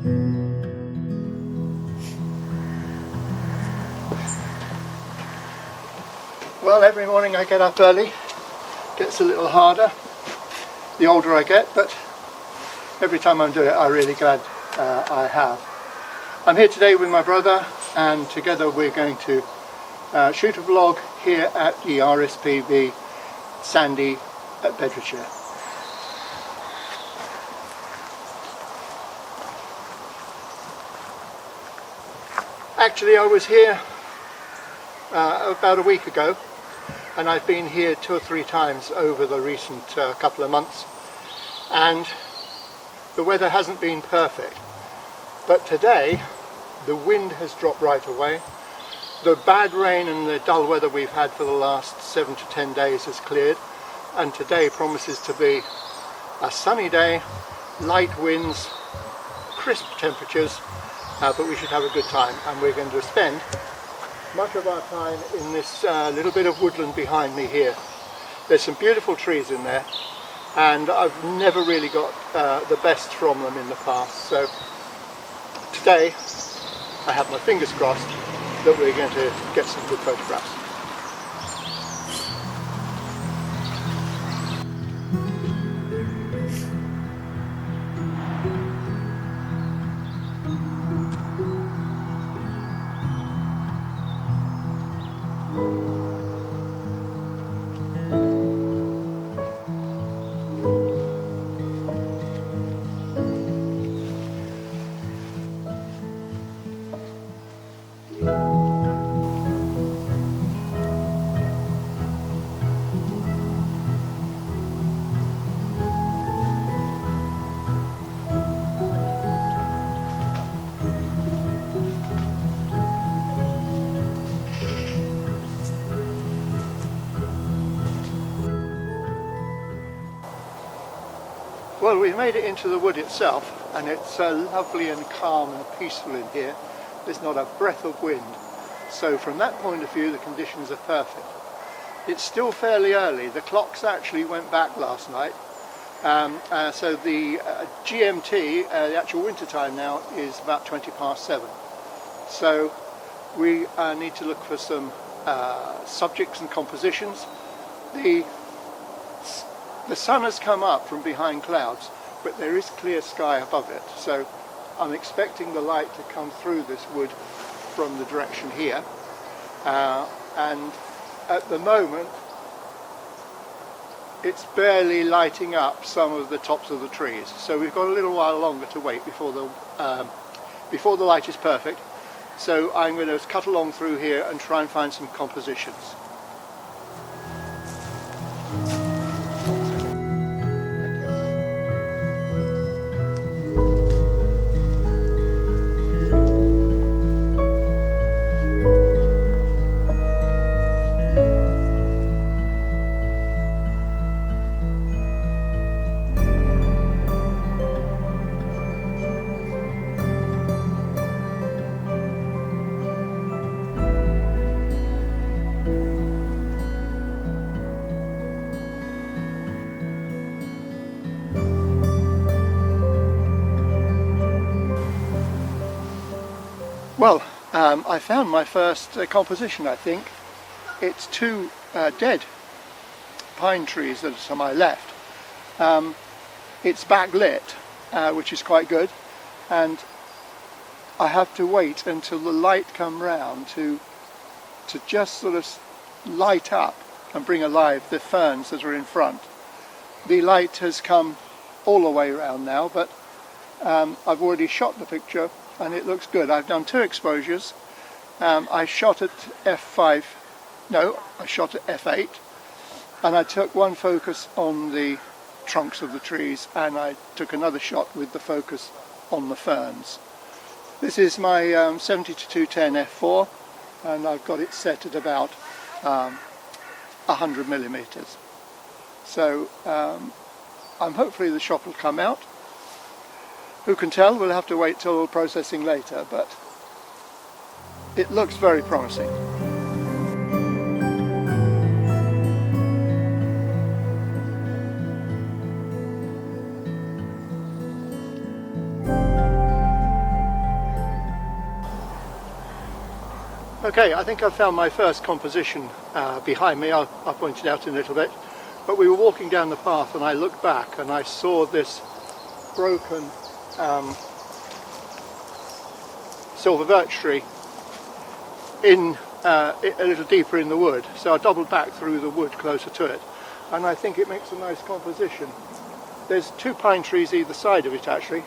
Well, every morning I get up early. Gets a little harder the older I get, but every time I'm doing it I'm really glad I have. I'm here today with my brother, and together we're going to shoot a vlog here at the Rspb Sandy Bedfordshire. Actually, I was here about a week ago, and I've been here 2 or 3 times over the recent couple of months, and the weather hasn't been perfect. But today the wind has dropped right away. The bad rain and the dull weather we've had for the last 7 to 10 days has cleared, and today promises to be a sunny day, light winds, crisp temperatures, but we should have a good time, and we're going to spend much of our time in this little bit of woodland behind me here. There's some beautiful trees in there, and I've never really got the best from them in the past, so today I have my fingers crossed that we're going to get some good photographs. Well, we've made it into the wood itself, and it's lovely and calm and peaceful in here. There's not a breath of wind, so from that point of view the conditions are perfect. It's still fairly early. The clocks actually went back last night, so the GMT, the actual winter time now, is about 7:20. So we need to look for some subjects and compositions. The sun has come up from behind clouds, but there is clear sky above it, so I'm expecting the light to come through this wood from the direction here, and at the moment it's barely lighting up some of the tops of the trees, so we've got a little while longer to wait before the light is perfect. So I'm going to cut along through here and try and find some compositions. Well, I found my first composition, I think. It's 2 dead pine trees that are to my left. It's backlit, which is quite good, and I have to wait until the light come round to just sort of light up and bring alive the ferns that are in front. The light has come all the way around now, but I've already shot the picture and it looks good. I've done 2 exposures. I shot at f5, no, I shot at f8, and I took one focus on the trunks of the trees, and I took another shot with the focus on the ferns. This is my 70-210 f4, and I've got it set at about 100 millimeters. So hopefully the shot will come out. Who can tell? We'll have to wait till processing later, but it looks very promising. Okay, I think I've found my first composition behind me. I'll point it out in a little bit. But we were walking down the path and I looked back and I saw this broken silver birch tree in a little deeper in the wood. So I doubled back through the wood closer to it, and I think it makes a nice composition. There's two pine trees either side of it actually,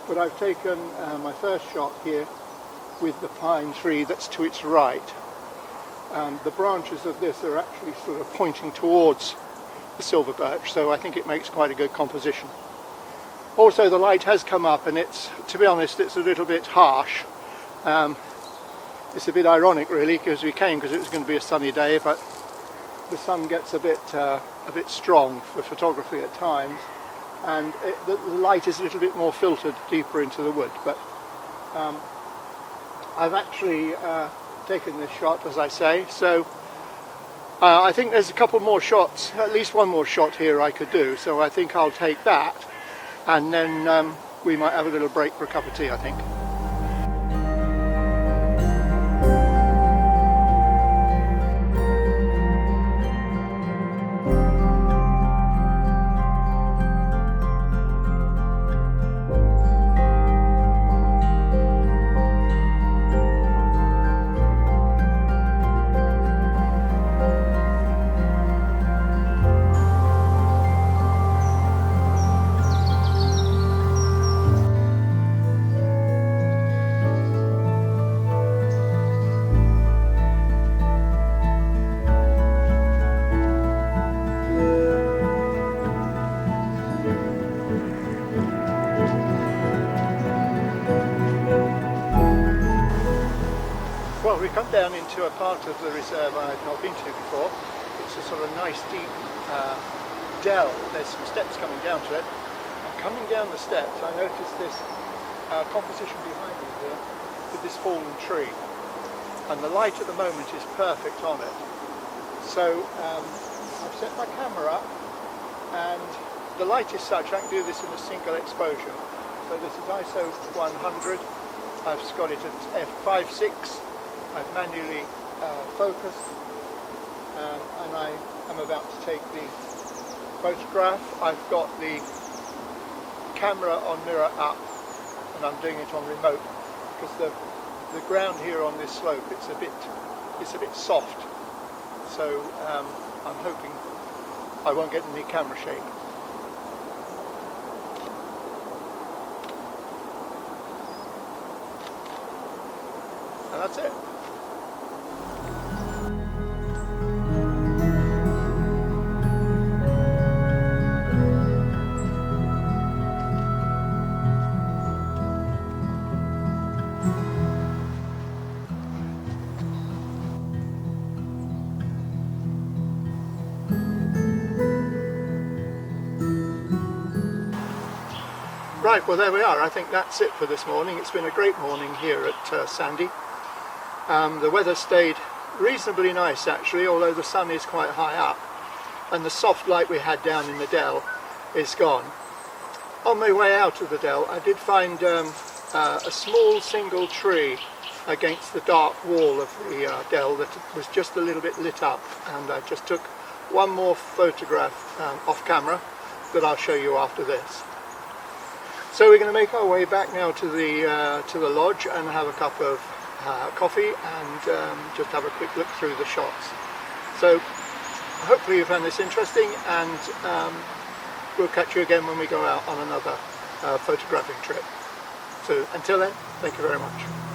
but I've taken my first shot here with the pine tree that's to its right. The branches of this are actually sort of pointing towards the silver birch, so I think it makes quite a good composition. Also, the light has come up, and it's, to be honest, it's a little bit harsh. It's a bit ironic really, because we came because it was going to be a sunny day, but the sun gets a bit strong for photography at times, and the light is a little bit more filtered deeper into the wood. But I've actually taken this shot, as I say, so I think there's a couple more shots, at least one more shot here I could do, so I think I'll take that, and then we might have a little break for a cup of tea, I think. Well, we come down into a part of the reserve I've not been to before. It's a sort of nice deep dell. There's some steps coming down to it. And coming down the steps, I noticed this composition behind me here with this fallen tree. And the light at the moment is perfect on it. So I've set my camera up, and the light is such I can do this in a single exposure. So this is ISO 100. I've got it at f5.6. I've manually focused, and I am about to take the photograph. I've got the camera on mirror up, and I'm doing it on remote because the ground here on this slope it's a bit soft. So I'm hoping I won't get any camera shake. And that's it. Right, well there we are. I think that's it for this morning. It's been a great morning here at Sandy. The weather stayed reasonably nice actually, although the sun is quite high up, and the soft light we had down in the dell is gone. On my way out of the dell I did find a small single tree against the dark wall of the dell that was just a little bit lit up, and I just took one more photograph off camera that I'll show you after this. So we're going to make our way back now to the lodge and have a cup of coffee and just have a quick look through the shots. So hopefully you found this interesting, and we'll catch you again when we go out on another photographing trip. So until then, thank you very much.